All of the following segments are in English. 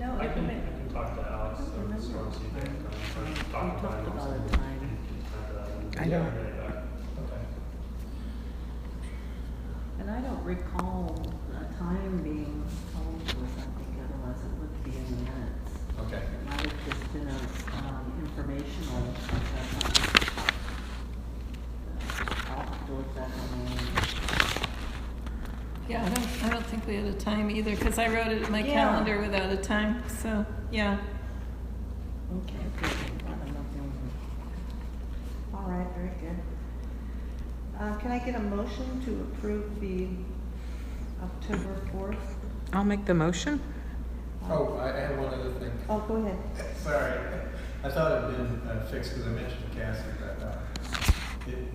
No, I can talk to Alex or see if they can talk about a time. I don't. Okay. And I don't recall a time being told to us, I think otherwise it would be in the minutes. Okay. It might have just been a, informational. I'll have to look that up. Yeah, I don't think we had a time either, because I wrote it in my Yeah. calendar without a time, so, yeah. Okay, good. All right, very good. Can I get a motion to approve the October 4th? I'll make the motion. Oh, I have one other thing. Oh, go ahead. Sorry, I thought it had been fixed because I mentioned Cassie,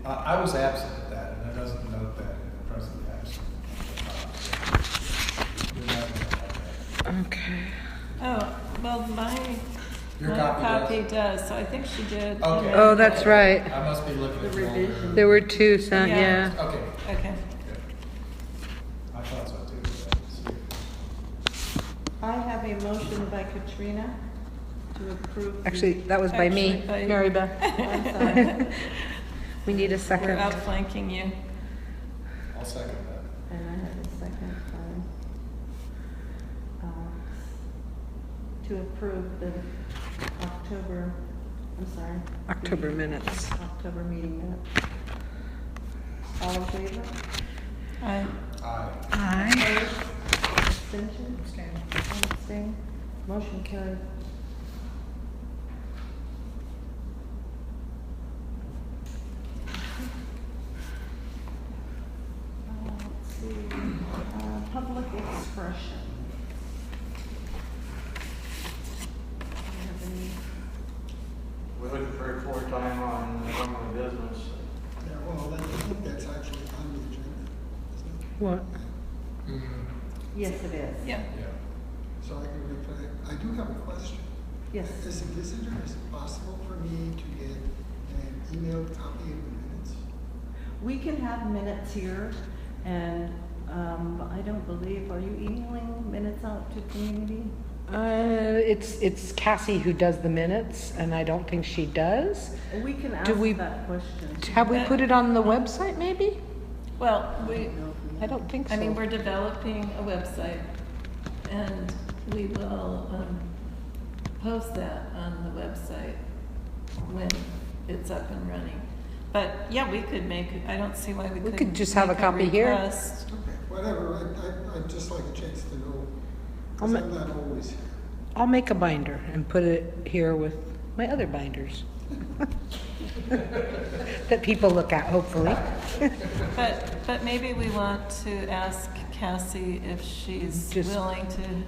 but I was absent at that, and it doesn't note that in the present absent. Okay. Oh, well, my Your copy does, so I think she did. Okay. Oh, that's right. I must be looking at The the wrong revision. version. There were two sent, Yeah. yeah. Okay, Okay. good. I thought so too. But I didn't see it. I have a motion by Katrina to approve. Actually, that was by me, Actually, by- Mary Beth. I'm sorry. We need a We're second. outflanking you. I'll second that. And I have a second by, to approve the October, I'm sorry. October the minutes. October meeting minutes. All in favor? Aye. Aye. Aye. Opposed? Abstention? Abstain. Motion carried. Let's see, public expression. Do you have any? We're looking for a core time on normal business. Yeah, well, I think that's actually on the agenda, isn't it? What? Mhm. Yes, it is. Yeah. Yeah. So I can reply. I do have a question. Yes. As a visitor, is it possible for me to get an emailed copy of the minutes? We can have minutes here, and I don't believe, are you emailing minutes out to community? It's Cassie who does the minutes, and I don't think she does. We can ask Do we- that question. Have we put it on the website, maybe? Well, I don't think so. I mean, we're developing a website, and we will post that on the website when it's up and running. But, yeah, we could make, I don't see why we couldn't. could just have a make copy here. request. Okay, whatever. I'd just like a chance to know, I'll because ma- I'm not always here. I'll make a binder and put it here with my other binders. That people look at, hopefully. But maybe we want to ask Cassie if she's Just- willing to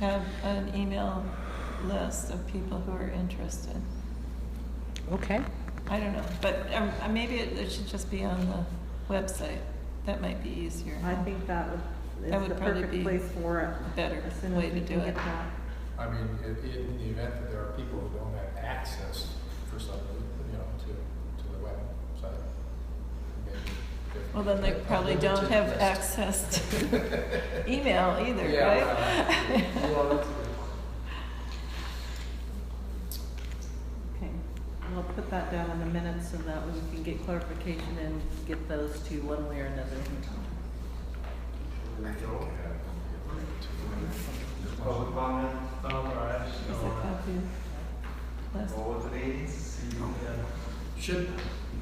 have an email list of people who are interested. Okay. I don't know, but maybe it should just be on the website. That might be easier. I think that That is would the probably perfect be place for it. better As soon way as to we do can it. get that. I mean, in the event that there are people who don't have access for some, to the website. maybe if- Well, then they probably don't limited have list. access to email either, Yeah, right? well, that's a good Okay, we'll put that down in the minutes so that we can get clarification and get those two one way or another. Public comment, Oh, all right. Is that copy? Last- go with the meetings.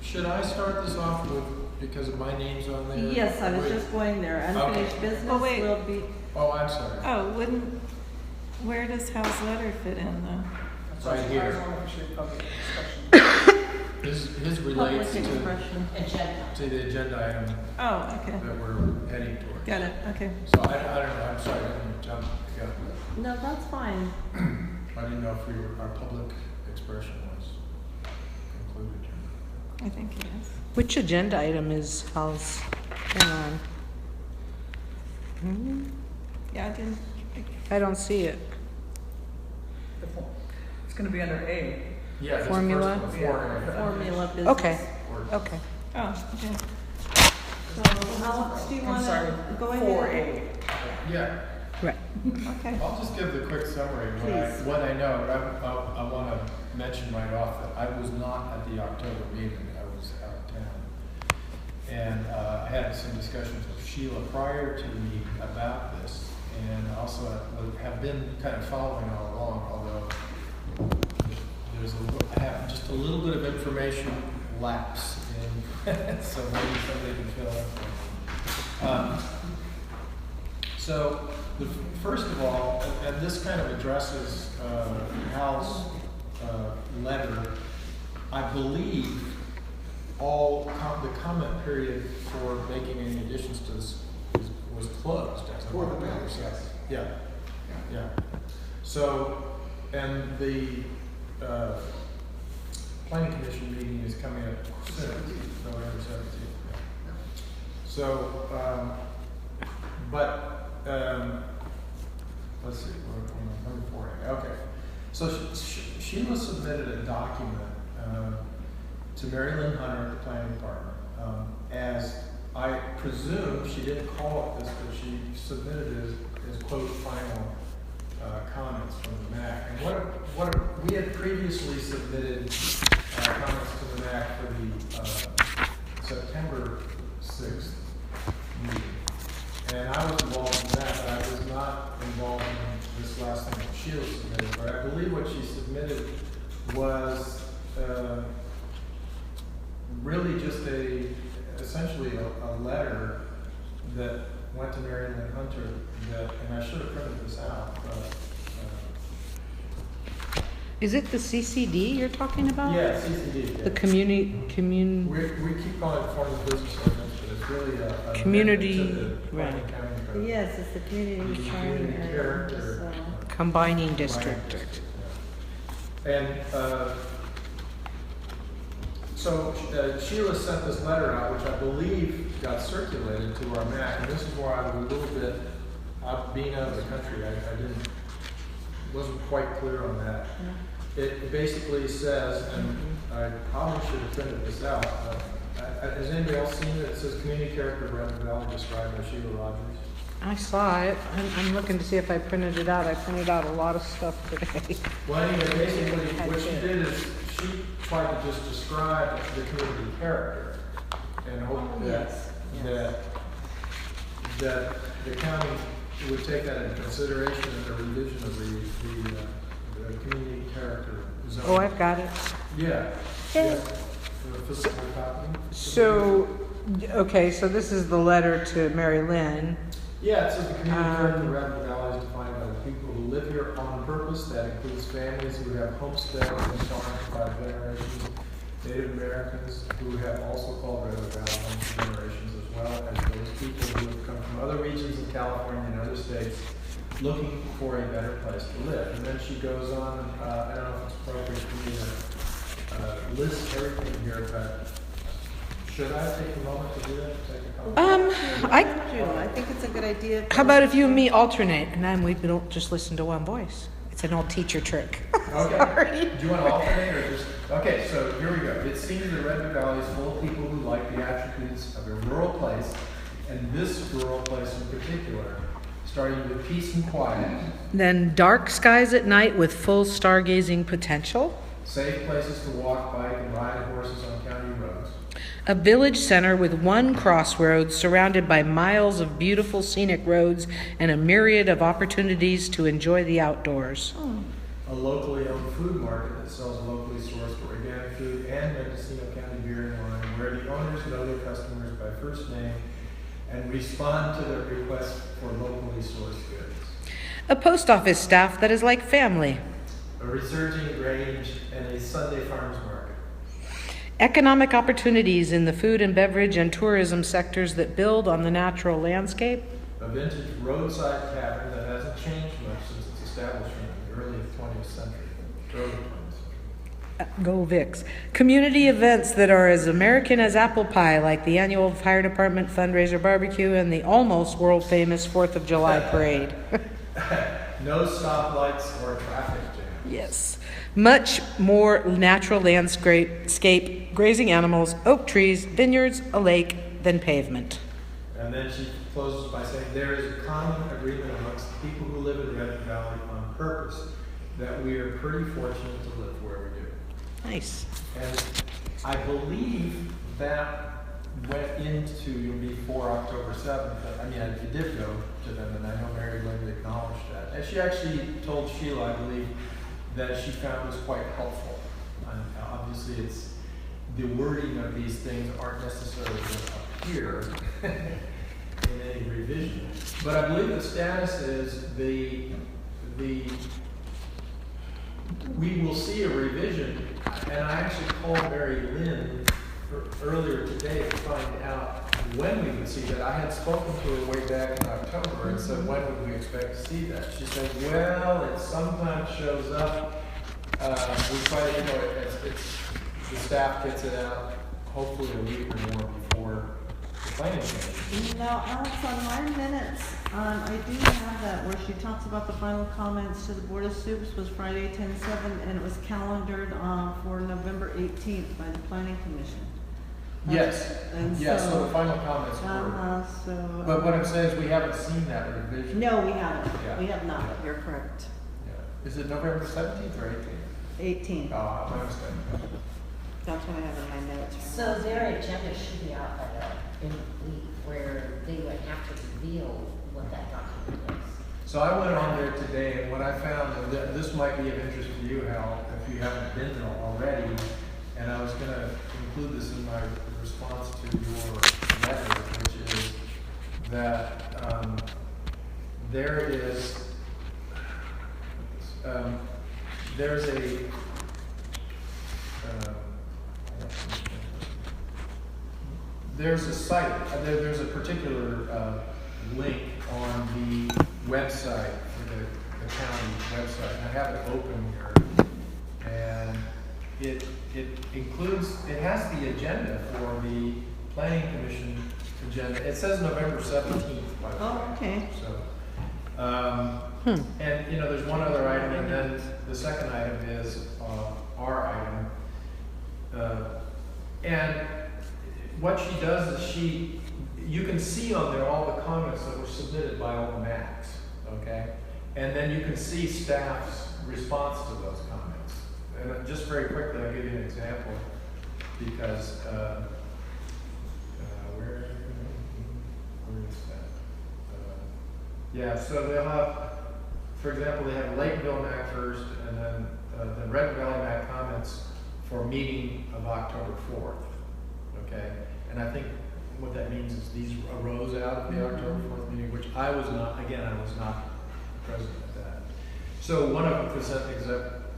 Should I start this off with, because my name's on there? Yes, I was Wait. just going there. Unfinished Okay. business Oh, wait. will be, Oh, I'm sorry. Oh, where does Hal's letter fit in though? Right here. His relates public expression. to the agenda item Oh, okay. that we're heading towards. Got it, okay. So I don't know, I'm sorry, I didn't jump. No, that's fine. I didn't know if our public expression was included. I think it is. Which agenda item is Hal's? Hang on. Yeah, I didn't. I don't see it. It's gonna be under A. Yeah, this Formula? first one, Formula business. Okay, okay. Oh, okay. So Alex, do you I'm want sorry, to go ahead? 4A. Yeah, Right. Okay. I'll just give the quick summary of Please. what I know. I want to mention right off that I was not at the October meeting. I was out of town. And I had some discussions with Sheila prior to the meeting about this, and also have been kind of following all along, although I have just a little bit of information lapse in, so maybe somebody can fill in. So, first of all, and this kind of addresses Hal's letter, I believe the comment period for making any additions to this was closed. As For the matters, yes. Yeah. So, and the planning commission meeting is coming up soon, November 17th. So, let's see, number 4. Okay. So Sheila submitted a document to Mary Lynn Hunter at the planning department. As I presume, she didn't call it this, but she submitted it as quote final comments from the MAC. And we had previously submitted comments to the MAC for the September 6th meeting. And I was involved in that, but I was not involved in this last thing that Sheila submitted. But I believe what she submitted was really just essentially a letter that went to Mary Lynn Hunter and I should have printed this out, but Is it the CCD you're talking about? yeah, CCD. The Yeah. We keep calling it form of business ordinance, but it's really a Community- amendment to the right. planning county code. Yes, it's the community The charter. community character. Combining district. And so Sheila sent this letter out, which I believe got circulated to our MAC, and this is where I was a little bit, being out of the country, wasn't quite clear on that. It basically says, and I probably should have printed this out, has anybody else seen it? It says community character of Redwood Valley described by Sheila Rogers. I saw it. I'm looking to see if I printed it out. I printed out a lot of stuff today. Well, anyway, basically, what she did is she tried to just describe the community character and hope that the county would take that into consideration in the revision of the community character zone. Oh, I've got it. Yeah. Yeah. The physical copy. So, okay, so this is the letter to Mary Lynn. Yeah, it says the community character of Redwood Valley is defined by the people who live here on purpose. That includes families who have homesteads and farms by generations, Native Americans who have also called Redwood Valley home for generations, as well as those people who have come from other regions of California and other states looking for a better place to live. And then she goes on, I don't know if it's appropriate for me to list everything here, but should I take a moment to do that? Take a comment? I think it's a good idea. How about if you and me alternate, and then we don't just listen to one voice? It's an old teacher trick. Okay. Do you want to alternate or just? Okay, so here we go. It seems that Redwood Valley is full of people who like the attributes of a rural place, and this rural place in particular, starting with peace and quiet, Then dark skies at night with full stargazing potential. safe places to walk, bike, and ride horses on county roads, A village center with one crossroads surrounded by miles of beautiful scenic roads and a myriad of opportunities to enjoy the outdoors. a locally owned food market that sells locally sourced organic food and Mendocino County beer and wine, where the owners know their customers by first name and respond to their requests for locally sourced goods. A post office staff that is like family. A resurging range and a Sunday farmers market. Economic opportunities in the food and beverage and tourism sectors that build on the natural landscape. A vintage roadside tavern that hasn't changed much since its establishment in the early 20th century. Early 20th century. Go Vicks. Community events that are as American as apple pie, like the annual fire department fundraiser barbecue and the almost world famous 4th of July parade. No stoplights or traffic jams. Yes. Much more natural landscape, grazing animals, oak trees, vineyards, a lake than pavement. And then she closes by saying, there is a common agreement amongst the people who live in Redwood Valley on purpose that we are pretty fortunate to live where we do. Nice. And I believe that went into before October 7th. I mean, it did go to them, and I know Mary Linda acknowledged that. And she actually told Sheila, I believe, that she found this quite helpful. And obviously, it's the wording of these things aren't necessarily going to appear in any revision. But I believe the status is we will see a revision, and I actually called Mary Lynn earlier today to find out when we would see that. I had spoken to her way back in October and said, when would we expect to see that? She said, well, it sometimes shows up. We try to, it's the staff gets it out hopefully a week or more before the planning commission. No, Alex, on my minutes, I do have that where she talks about the final comments to the Board of Supes was Friday 10/7, and it was calendared for November 18th by the Planning Commission. Yes, And yes, so the final comments were. But what I'm saying is we haven't seen that revision. No, we haven't. Yeah. We have not. You're correct. Yeah. Is it November 17th or 18th? 18th. Oh, my mistake. That's what I have in my notes. So their agenda should be out by the end of the week, where they would have to reveal what that document is. So I went on there today, and what I found, and this might be of interest to you, Hal, if you haven't been there already, and I was going to include this in my response to your letter, which is that there's a site, there's a particular link on the website, for the county website, and I have it open here, and it includes, it has the agenda for the planning commission agenda. It says November 17th, by the way. Oh, okay. So, and there's one other item, and then the second item is our item. And what she does is you can see on there all the comments that were submitted by all the MACs, okay? And then you can see staff's response to those comments. And just very quickly, I'll give you an example, because where is that? Yeah, so they'll have, for example, they have Lakeville MAC first, and then the Redwood Valley MAC comments for meeting of October 4th, okay? And I think what that means is these arose out of the October 4th meeting, which I was not present at that. So one of them present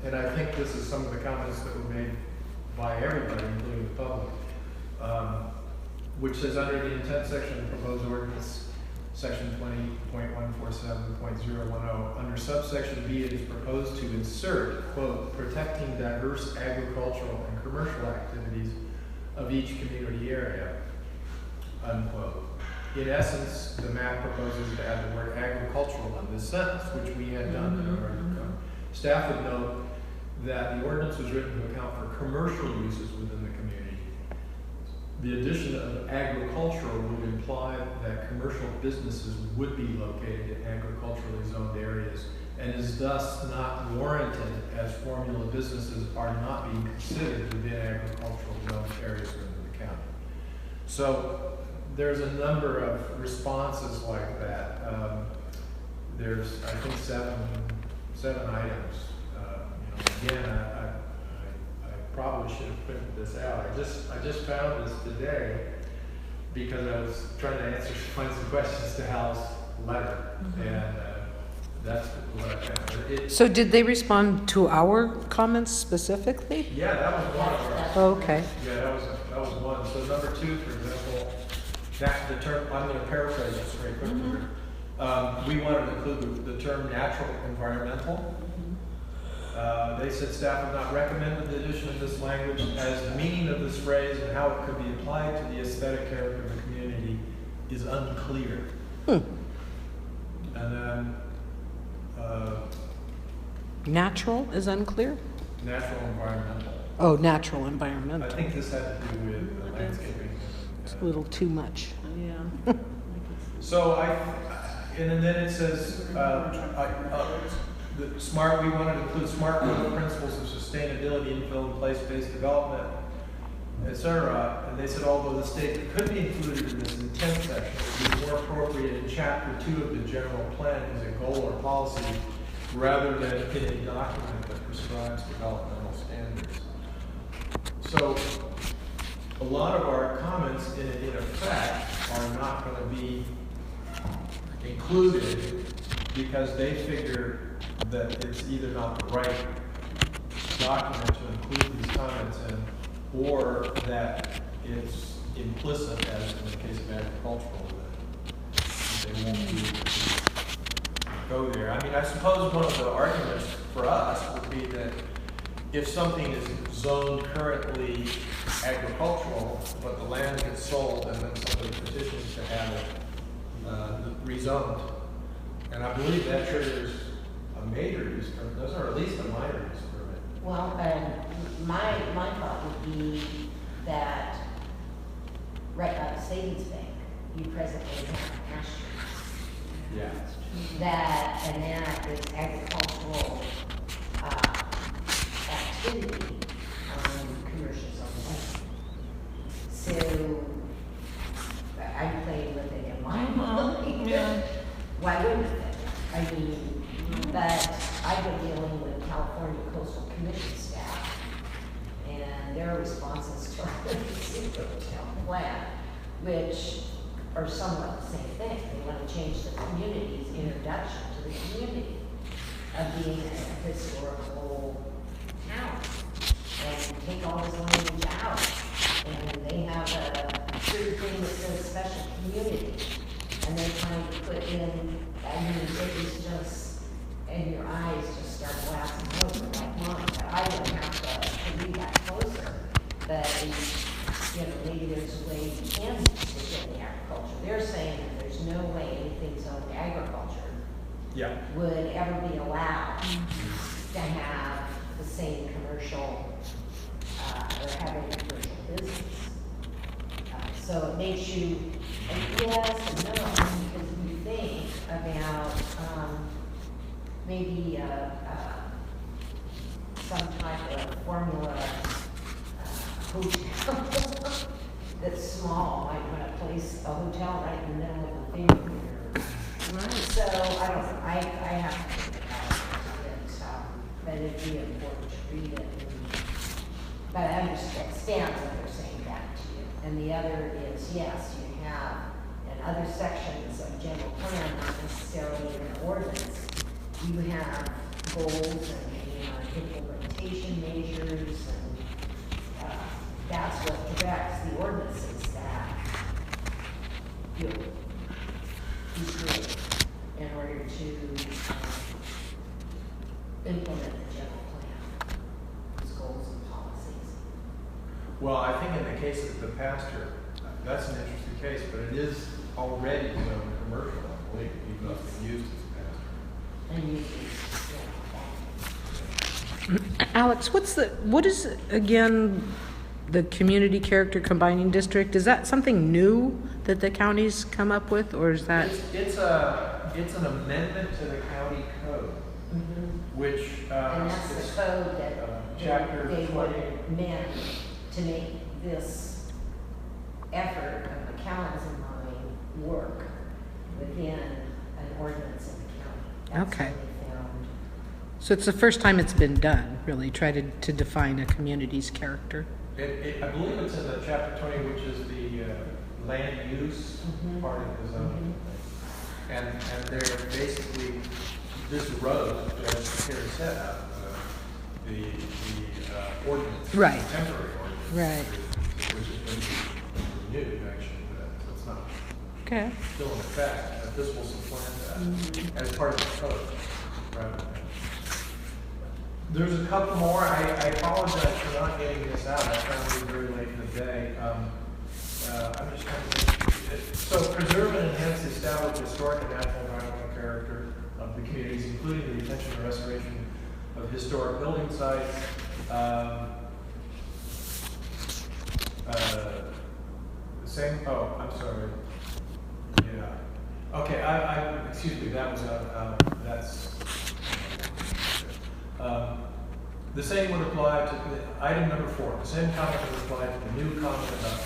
and I think this is some of the comments that were made by everybody, including the public, which says under the intent section of the proposed ordinance, section 20.147.010, under subsection B, it is proposed to insert, quote, protecting diverse agricultural and commercial activities of each community area, unquote. In essence, the map proposes to add the word agricultural in this sentence, which we had done in our code. Staff would note that the ordinance was written to account for commercial uses within the community. The addition of agricultural would imply that commercial businesses would be located in agriculturally zoned areas, and is thus not warranted, as formula businesses are not being considered within agricultural zoned areas within the county. So there's a number of responses like that. There's, I think, seven items. Again, I probably should have printed this out. I just found this today because I was trying to find some questions to Hal's letter, and that's what I found. So did they respond to our comments specifically? Yeah, that was one of ours. Oh, okay. Yeah, that was one. So number two, for example, that the term, I'm going to paraphrase this very quickly. We wanted to include the term natural environmental. They said staff would not recommend the addition of this language, as the meaning of this phrase and how it could be applied to the aesthetic character of the community is unclear. And then Natural is unclear? natural environmental. Oh, natural I environmental. think this had to do with landscaping. It's a little too much. Yeah. I So and then it says, the smart, we want to include smart core principles of sustainability, infill and place-based development, etc. And they said, although the statement could be included in this intent section, it would be more appropriate in chapter 2 of the general plan as a goal or policy, rather than in a document that prescribes developmental standards. So a lot of our comments in effect are not going to be included because they figure that it's either not the right document to include these comments in, or that it's implicit, as in the case of agricultural, that they won't be able to go there. I mean, I suppose one of the arguments for us would be that if something is zoned currently agricultural, but the land gets sold and then somebody petitions to have it rezoned, and I believe that triggers a major use permit, those are at least a minor use permit. Well, my thought would be that right by the savings bank, you presently have pastures. Yeah. And that is agricultural activity on commercial zone. So I'm playing with it in my mind. Yeah. Why wouldn't it? I mean, but I've been dealing with California Coastal Commission staff, and their responses to our town plan, which are somewhat the same thing. They want to change the community's introduction to the community of being a historical town and take all this language out. And they have a certain thing that says special community, and they're trying to put in, I mean, it is just, and your eyes just start glassing over like mine. I don't have to read that closer, but you know, maybe there's a way you can stick in the agriculture. They're saying that there's no way anything zoned agriculture would ever be allowed to have the same commercial, or having a commercial business. So it makes you, and yes and no, because you think about maybe some type of formula hotel that's small, might want to place a hotel right in the middle of the thing. Right. So I don't know, I have to think about it, but it'd be important to read it. But I understand what they're saying back to you. And the other is, yes, you have in other sections of general plan, not necessarily in an ordinance, you have goals and implementation measures, and that's what directs the ordinances that you create in order to implement the general plan, these goals and policies. Well, I think in the case of the pasture, that's an interesting case, but it is already zoned commercial, I believe, even though it's been used as a pasture. And you Alex, what is, again, the community character combining district? Is that something new that the counties come up with, or is that? It's an amendment to the county code, which, and that's the code that chapter they 20. would amend to make this effort of the counties in mind work within an ordinance in the county. That's Okay. what they found. So it's the first time it's been done, really, try to define a community's character. I believe it's in the chapter 20, which is the land use part of the zoning. And they're basically, this road, as Terry said, the ordinance. Right. Temporary ordinance. Right. Which is going to be renewed, actually, so it's not Okay. still in effect, but this will supplant that as part of the code. Right. There's a couple more. I apologize for not getting this out. I found it very late in the day. I'm just trying to think. So preserve and enhance the established historic and natural environmental character of the communities, including the retention and restoration of historic building sites. I'm sorry. Yeah. Okay, excuse me, that was, that's, the same would apply to item number 4. The same comment would apply to the new comment about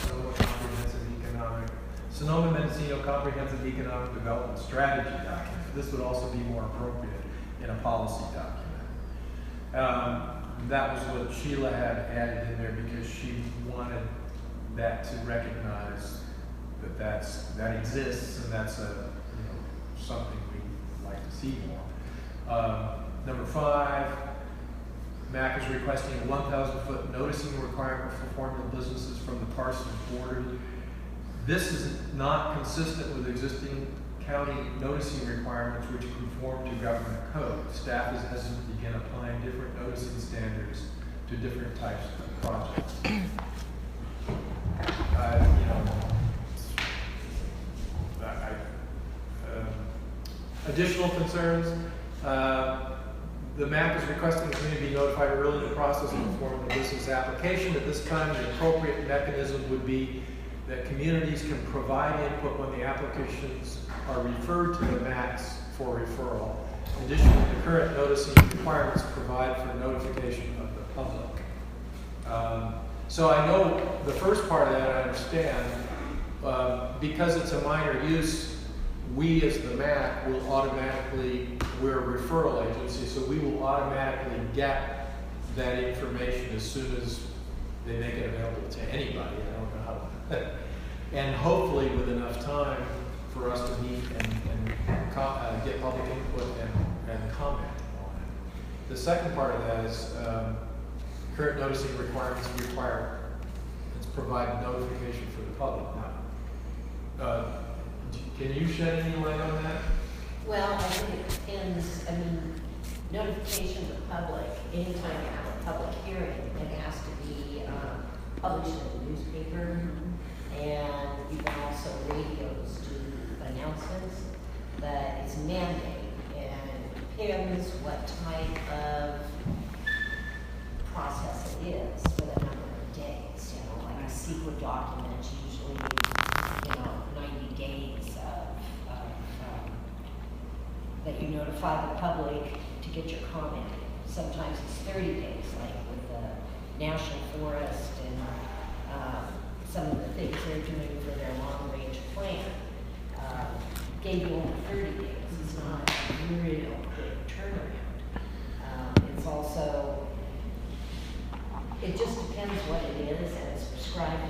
Sonoma Mendocino Comprehensive Economic Development Strategy document. This would also be more appropriate in a policy document. That was what Sheila had added in there because she wanted that to recognize that that exists, and that's something we'd like to see more. Number 5, MAC is requesting a 1,000-foot noticing requirement for formal businesses from the Parsons border. This is not consistent with existing county noticing requirements which conform to government code. Staff is hesitant to begin applying different noticing standards to different types of projects. Additional concerns. The MAC is requesting the community be notified early in the process of the formal business application. At this time, the appropriate mechanism would be that communities can provide input when the applications are referred to the MACs for referral. Additionally, the current noticing requirements provide for notification of the public. So I know the first part of that I understand. Because it's a minor use, we as the MAC will automatically, we're a referral agency, so we will automatically get that information as soon as they make it available to anybody. I don't know how. And hopefully with enough time for us to meet and get public input and comment on it. The second part of that is current noticing requirements require it's provide notification for the public. Now, can you shed any light on that? Well, I think it depends. I mean, notification to the public, anytime you have a public hearing, it has to be published in the newspaper. And you can also radios do announcements, but it's mandated, and it depends what type of process it is for the number of days. Like a secret document, usually, 90 days that you notify the public to get your comment. Sometimes it's 30 days, like with the National Forest and some of the things they're doing for their long-range plan. Gave you only 30 days. It's not a real quick turnaround. It's also, it just depends what it is, and it's prescribed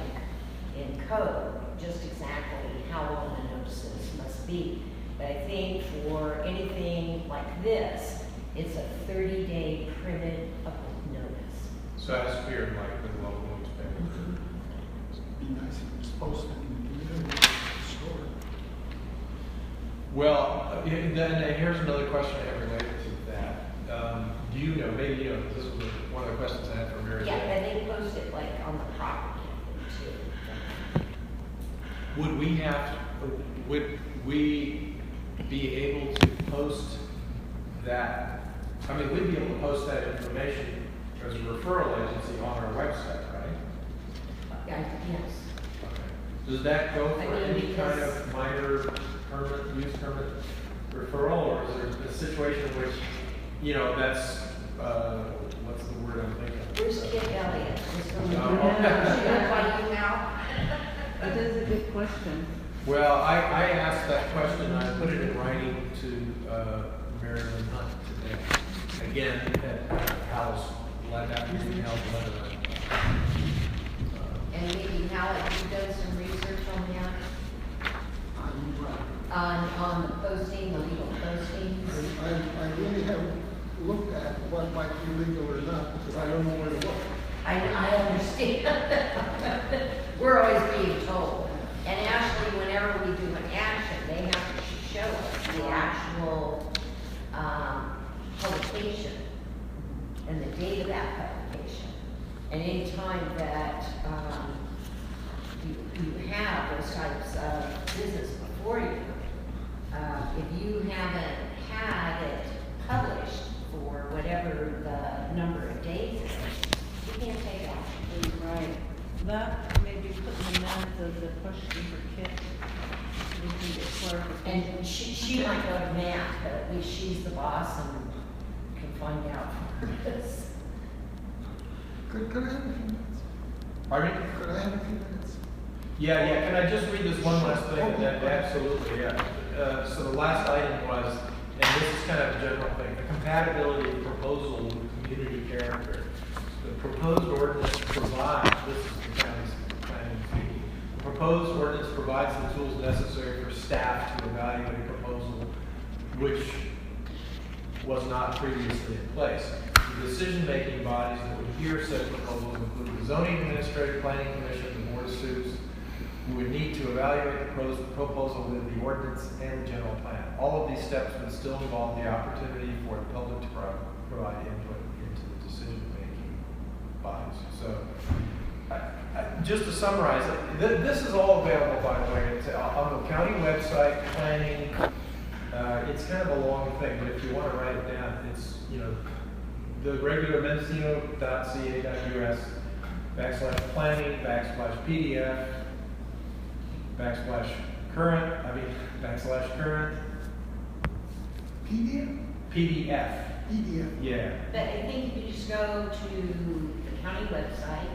in code, just exactly how long the notices must be. But I think for anything like this, it's a 30-day printed public notice. So that's weird, like the local newspaper. Be nice if it's posted in the store. Well, then here's another question I have related to that. Do you know, maybe this was one of the questions I had for Mary. Yeah, and they post it like on the property too. Would we be able to post that? I mean, we'd be able to post that information as a referral agency on our website, right? Yes. Okay. Does that go for any because- kind of minor permit, use permit referral, or is there a situation in which, that's, what's the word I'm thinking? Where's Kid Elliott? Is Oh, she okay. gonna fight you now? That is a good question. Well, I asked that question, I put it in writing to Mary Lynn Hunt today. Again, at Hal's, after Hal's letter. And maybe Hal, you've done some research on that? On the posting, the legal postings? I really haven't looked at what might be legal or not, because I don't know where to look. I understand. We're always being told. And actually, whenever we do an action, they have to show us the actual publication and the date of that publication. And any time that you have those types of business before you, if you haven't had it published for whatever the number of days is, you can't take action. Right. That may be put in the minutes as a question for Kit. We can get clarification. And she might go to Matt, but at least she's the boss and can find out for us. Could I have a few minutes? Pardon me? Could I have a few minutes? Yeah, can I just read this one last thing? Absolutely, yeah. So the last item was, and this is kind of a general thing, the compatibility of proposal with community character. The proposed ordinance provides, this is the county's planning speaking, the proposed ordinance provides the tools necessary for staff to evaluate a proposal which was not previously in place. The decision-making bodies that would hear said proposals include the zoning administrator, planning commission, the board of suits, who would need to evaluate the proposal with the ordinance and the general plan. All of these steps would still involve the opportunity for the public to provide input into the decision-making bodies. So, just to summarize, this is all available, by the way. It's on the county website, planning. It's kind of a long thing, but if you want to write it down, it's, the regular Mendocino.ca.us /planning /PDF /current PDF. Yeah. But I think if you just go to the county website,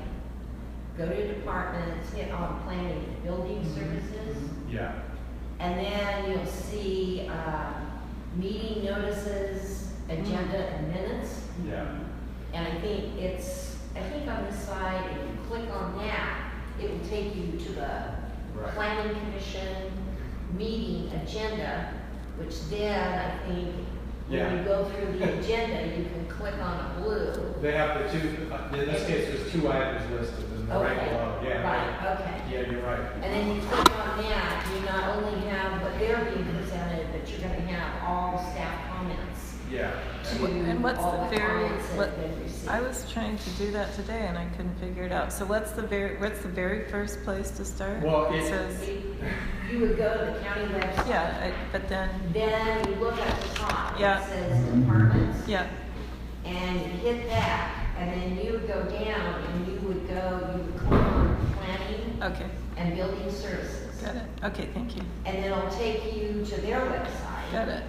go to departments, hit on planning and building services, Yeah. and then you'll see meeting notices, agenda and minutes. Yeah. And I think on this side, if you click on that, it will take you to the Right. planning commission meeting agenda, which then I think Yeah. when you go through the agenda, you can click on a blue. They have the two, in this case, there's 2 items listed in the right Okay, below. Yeah. right, okay. Yeah, you're right. And then you click on that, you not only have what they're being presented, but you're gonna have all staff comments Yeah. to And what's all the the very, comments that what, have been received. I was trying to do that today and I couldn't figure it out. So what's the very first place to start? Well, It it- says, You would go to the county website. yeah, but then, Then you look at the top, Yeah. it says departments. yeah, And you hit that, and then you would go down and you would click on planning okay, and building services. got it. Okay, thank you. And then it'll take you to their website. Got it.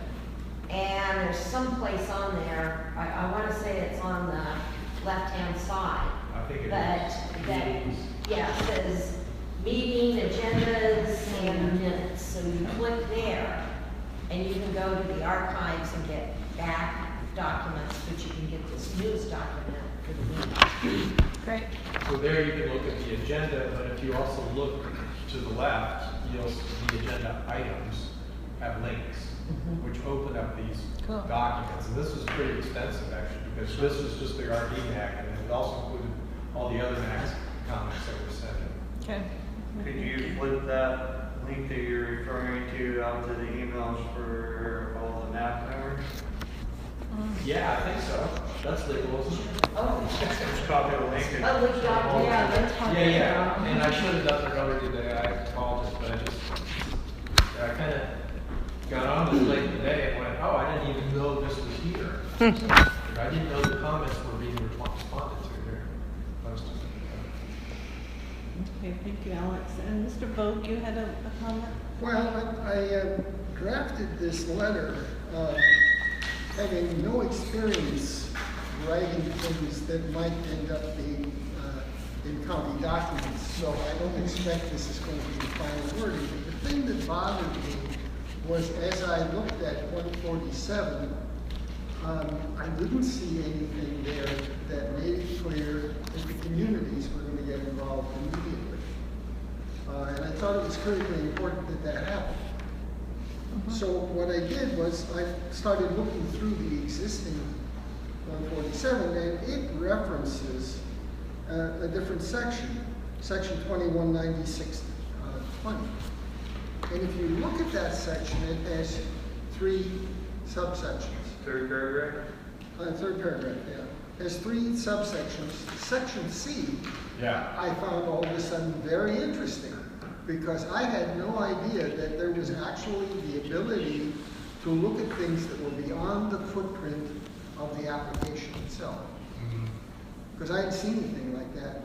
And there's some place on there, I want to say it's on the left-hand side. I think it But is. that, Meetings. yeah, it says meeting agendas and minutes. So you click there, and you can go to the archives and get back documents, but you can get this newest document for the meeting. Great. So there you can look at the agenda, but if you also look to the left, you'll see the agenda items have links, which open up these Cool. documents. And this was pretty extensive, actually, because this was just the RVMAC, and it also included all the other MACs comments that were sent in. Okay. Could you flip that link that you're referring to out to the emails for all the map members? Yeah, I think so. That's legal, isn't it? Oh, Just copy the link and. oh, we got, yeah, that's probably. Yeah, and I should have done it earlier today. I apologize, but I kind of got on this late today and went, oh, I didn't even know this was here. I didn't know the comments were being responded to here. Okay, thank you, Alex. And Mr. Vogt, you had a comment? Well, I drafted this letter, having no experience writing things that might end up being in county documents, so I don't expect this is going to be final wording. But the thing that bothered me was as I looked at 147, I didn't see anything there that made it clear that the communities were going to get involved immediately. And I thought it was critically important that that happened. So what I did was I started looking through the existing 147, and it references a different section, section 2196, 20. And if you look at that section, it has 3 subsections. Third paragraph? Third paragraph, yeah. Has 3 subsections. Section C, Yeah. I found all of a sudden very interesting, because I had no idea that there was actually the ability to look at things that were beyond the footprint of the application itself. Because I hadn't seen anything like that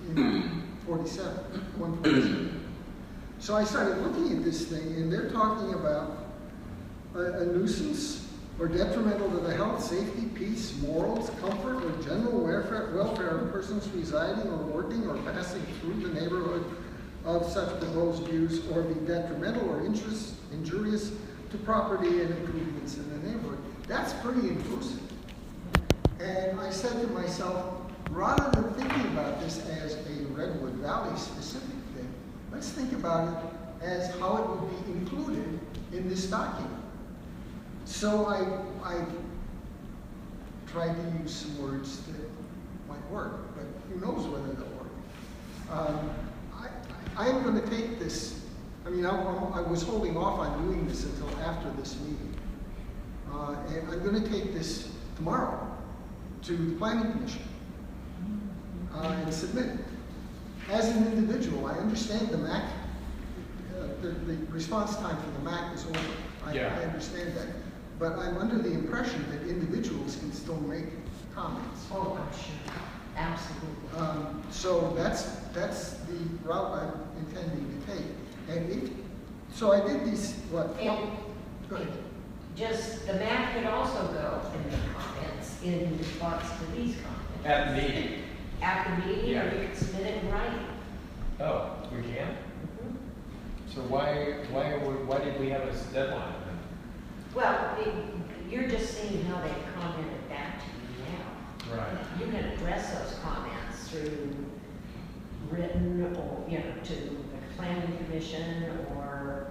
in 147. So I started looking at this thing, and they're talking about nuisance or detrimental to the health, safety, peace, morals, comfort, or general welfare of persons residing or working or passing through the neighborhood of such proposed use, or be detrimental or injurious to property and improvements in the neighborhood. That's pretty inclusive. And I said to myself, rather than thinking about this as a Redwood Valley specific thing, let's think about it as how it would be included in this document. So I tried to use some words that might work, but who knows whether they'll work. I am going to take this, I was holding off on doing this until after this meeting. And I'm going to take this tomorrow to the Planning Commission and submit it. As an individual, I understand the MAC, the response time for the MAC is over. I understand that. But I'm under the impression that individuals can still make comments. Oh, I'm sure. Absolutely. So that's the route I'm intending to take. And so I did these, what? And Go ahead. just, the map could also go in the comments in response to these comments. At the meeting. At the meeting, Yeah. or you could submit it in writing. Oh, we can? Mhm. So why did we have a deadline? Well, you're just seeing how they commented back to you now. Right. You can address those comments through written or, to the planning commission, or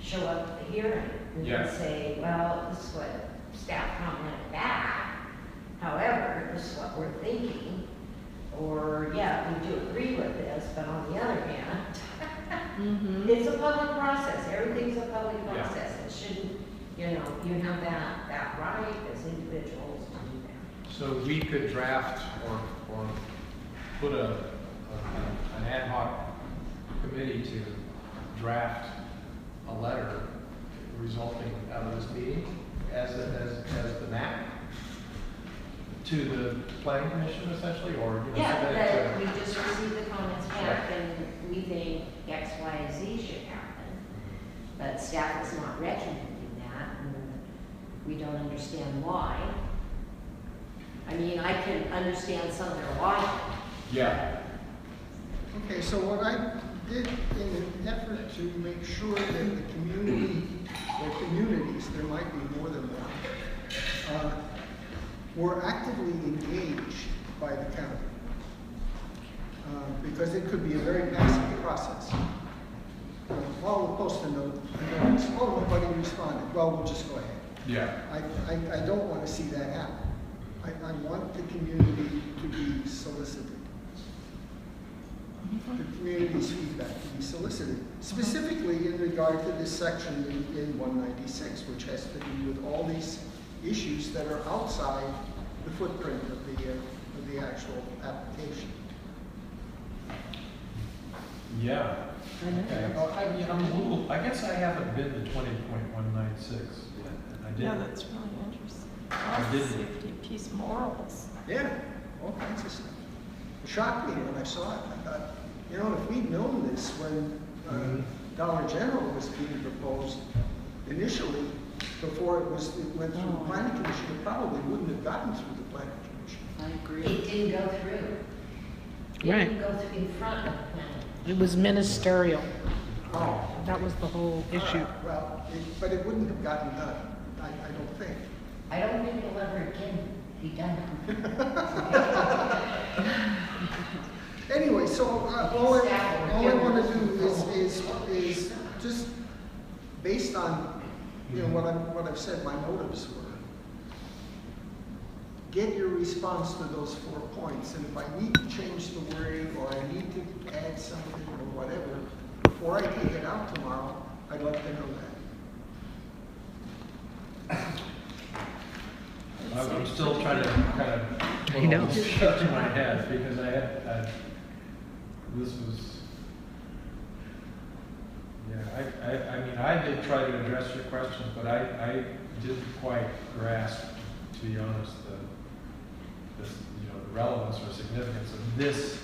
show up at the hearing and Yeah. say, well, this is what staff commented back. However, this is what we're thinking. Or, yeah, we do agree with this, but on the other hand, it's a public process. Everything's a public Yeah. process. It shouldn't, you have that right as individuals to do that. So we could draft or put an ad hoc committee to draft a letter resulting out of this meeting as the map to the planning commission essentially, or Yeah, submit it that to- we just received the comments back and we think X, Y, and Z should happen. But staff is not recommending that, and we don't understand why. I mean, I can understand some of their logic. Yeah. Okay, so what I did in an effort to make sure that the community, or communities, there might be more than one, were actively engaged by the county. Because it could be a very passive process. Well, we'll post a notice. Oh, nobody responded. Well, we'll just go ahead. Yeah. I don't want to see that happen. I want the community to be solicited. The community's feedback to be solicited, specifically in regard to this section in 196, which has to do with all these issues that are outside the footprint of the actual application. Yeah. Okay. Well, I guess I haven't been to 20.196 yet. And I Yeah, didn't. that's really interesting. I didn't. Safety, peace, morals. Yeah, all kinds of stuff. It shocked me when I saw it. I thought, if we'd known this when Dollar General was being proposed initially, before it went through the planning commission, it probably wouldn't have gotten through the planning commission. I agree. It didn't go through. It Right. didn't go through in front of the planning. It was ministerial. Oh. That was the whole issue. Well, but it wouldn't have gotten done, I don't think. I don't think it'll ever again be done. Anyway, so all I want to do is just based on what I've said, my motives were. Get your response to those 4 points, and if I need to change the wording or I need to add something or whatever, before I take it out tomorrow, I'd like to know that. I'm still trying to kind of I know. put all this stuff in my head because I had this was, yeah, I mean, I did try to address your questions, but I didn't quite grasp, to be honest, the relevance or significance of this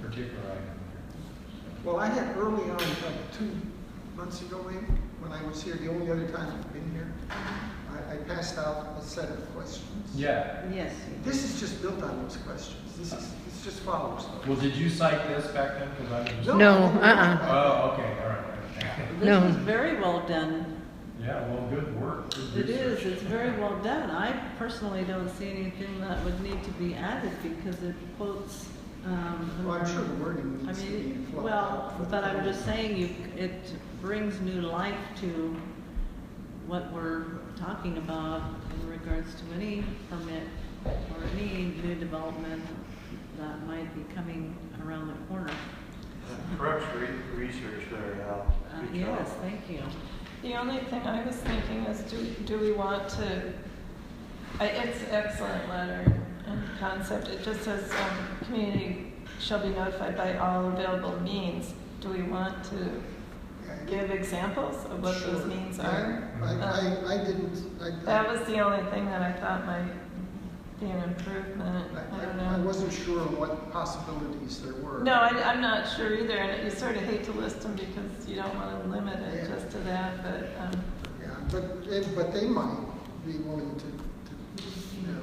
particular item here. Well, I had early on, like 2 months ago maybe, when I was here, the only other time I've been here, I passed out a set of questions. Yeah. Yes. This is just built on those questions. This just follows those. Well, did you cite this back then? Because I didn't. No, Oh, okay, all right. This No. is very well done. Yeah, well, good work. Good It is, research. it's very well done. I personally don't see anything that would need to be added because it quotes, Well, I'm sure the wording I needs to be mean, flubbed well, out for the but I'm code. just saying it brings new life to what we're talking about in regards to any permit or any new development that might be coming around the corner. Correct research there, Al. Good job. Yes, thank you. The only thing I was thinking is, do we want to, it's an excellent letter and concept. It just says, community shall be notified by all available means. Do we want to give examples of what those Sure. means Yeah. are? I didn't, That was the only thing that I thought might be an improvement. I don't I know. wasn't sure what possibilities there were. No, I'm not sure either, and you sort of hate to list them because you don't want to limit it Yeah. just to that, but, Yeah, but they might be willing to, you know.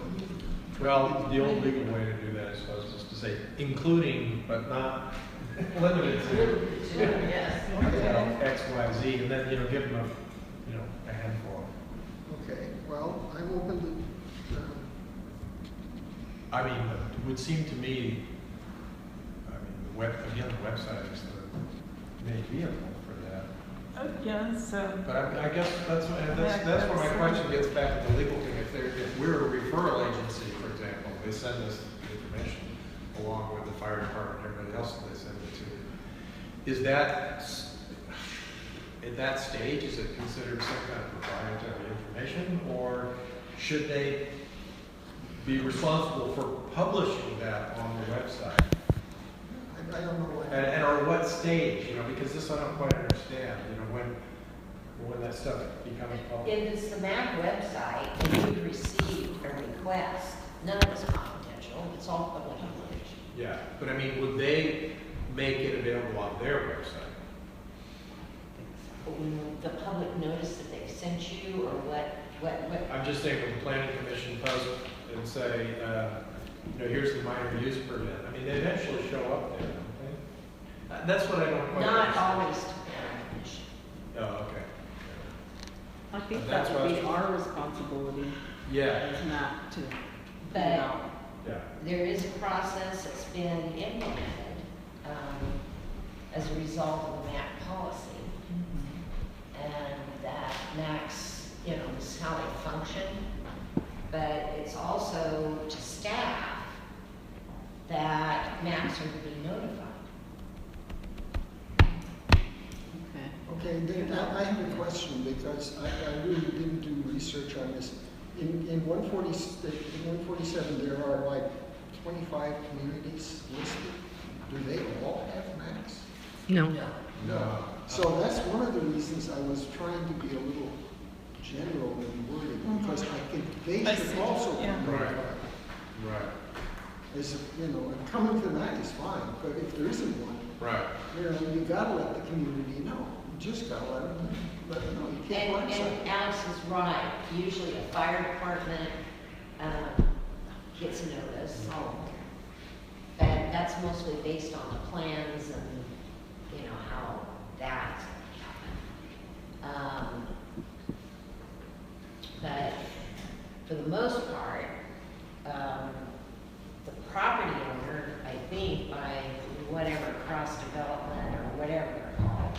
Well, the old legal way to do that, I suppose, is to say including, but not limited to. Yes. You know, X, Y, Z, and then, give them a handful. Okay, well, I'm open to, I mean, it would seem to me, the website is the main vehicle for that. yeah, so. But I guess that's where my question gets back to the legal thing. If we're a referral agency, for example, they send us the information along with the fire department and everybody else that they send it to. Is that, at that stage, is it considered some kind of proprietary information, or should they be responsible for publishing that on the website? I don't know what. And or what stage, because this I don't quite understand, when that stuff becomes public. If it's the MAC website and you've received a request, none of it's confidential, it's all public information. Yeah, but I mean, would they make it available on their website? But when the public notice that they've sent you or what? I'm just thinking the planning commission post and say, here's the minor use permit. I mean, they eventually show up there, don't they? That's what I don't quite Not understand. always to planning commission. Oh, okay. I think And that's that would be what- our responsibility, Yeah, is not to. But yeah. there is a process that's been implemented as a result of the MAC policy. And that MACs, this is how they function. But it's also to staff that MACs are to be notified. Okay. Okay, then I have a question because I really didn't do research on this. In 147, there are like 25 communities listed. Do they all have MACs? No. No. So that's one of the reasons I was trying to be a little general in wording, because I think they I should see, also be yeah. notified. Right. As, coming to that is fine, but if there isn't one, Right. you gotta let the community know. You just gotta let them know. You can't And blindside. Alex is right, usually a fire department gets a notice. But that's mostly based on the plans and, how that happened. But for the most part, the property owner, I think, by whatever cross development or whatever they're called,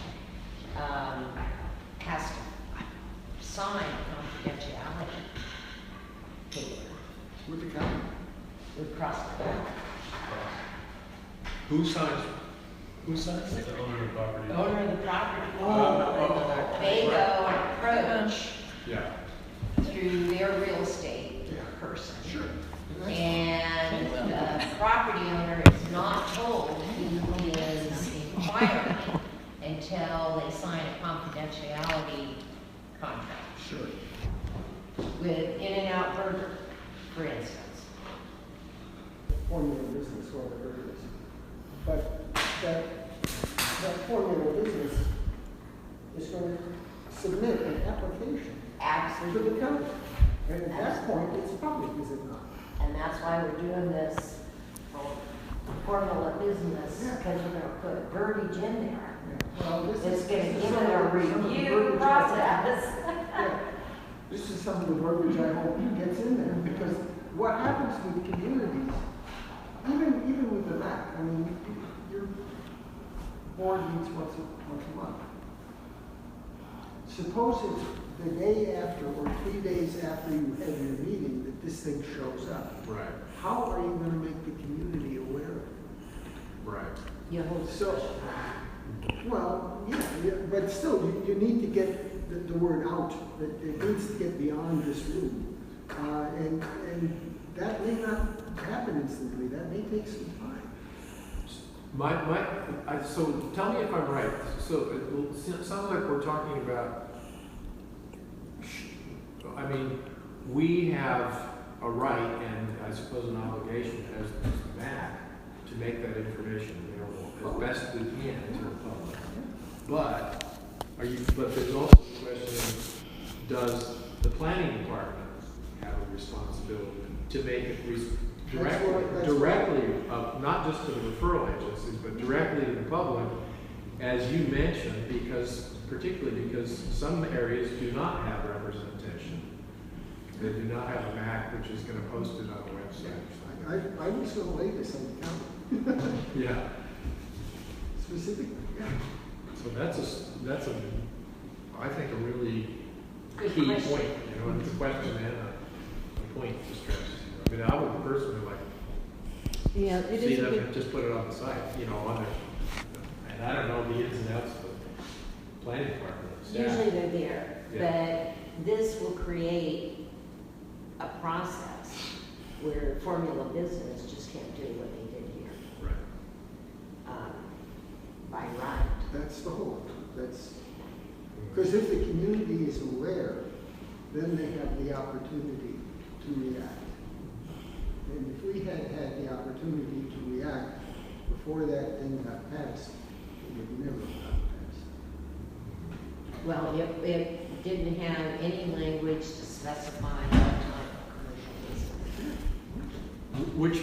has to sign a confidentiality paper With the county. with cross development. Who signs? The owner of the property. Owner of the property. Oh. They go and approach Yeah. through their real estate Yeah. person. Sure. And the property owner is not told who is inquiring until they sign a confidentiality contract Sure. with In-N-Out Burger, for instance. Formula business, whatever it is. But that formula business is going to submit an application to Absolutely. the county. And at that point, it's public, is it not? And that's why we're doing this formula business, because we're gonna put verbiage in there. Well, this It's is. gonna this is give some it a of the- some of the review verbiage I hope- process. Yeah. This is some of the verbiage I hope gets in there, because what happens with communities, even with the MAC, I mean, your board meets once a month. Suppose it's the day after or 3 days after you have your meeting that this thing shows up. Right, How are you gonna make the community aware of it? right. You hold So- special. Well, yeah, but still, you need to get the word out, that it needs to get beyond this room. And that may not happen instantly, that may take some time. So tell me if I'm right. So it sounds like we're talking about, I mean, we have a right and I suppose an obligation as the MAC to make that information available as best we can to the public. But there's also the question, does the planning department have a responsibility to make it directly, not just to the referral agencies, but directly to the public, as you mentioned, particularly because some areas do not have representation. They do not have a MAC which is going to post it on the website. I was gonna lay this on the county, Yeah. specifically, yeah. So that's a, I think a really Good key question. point, you know, it's a question and a point to stress. I mean, I would personally like Yeah, to it see is a them good, just put it on the site, you know, on their, and I don't know the ins and outs of the planning department staff. Usually they're there, Yeah. but this will create a process where formula business just can't do what they did here, Right. by right. That's the hope, because if the community is aware, then they have the opportunity to react. And if we had had the opportunity to react before that thing got passed, it would never have got passed. Well, it didn't have any language to specify what type of commercial business. Which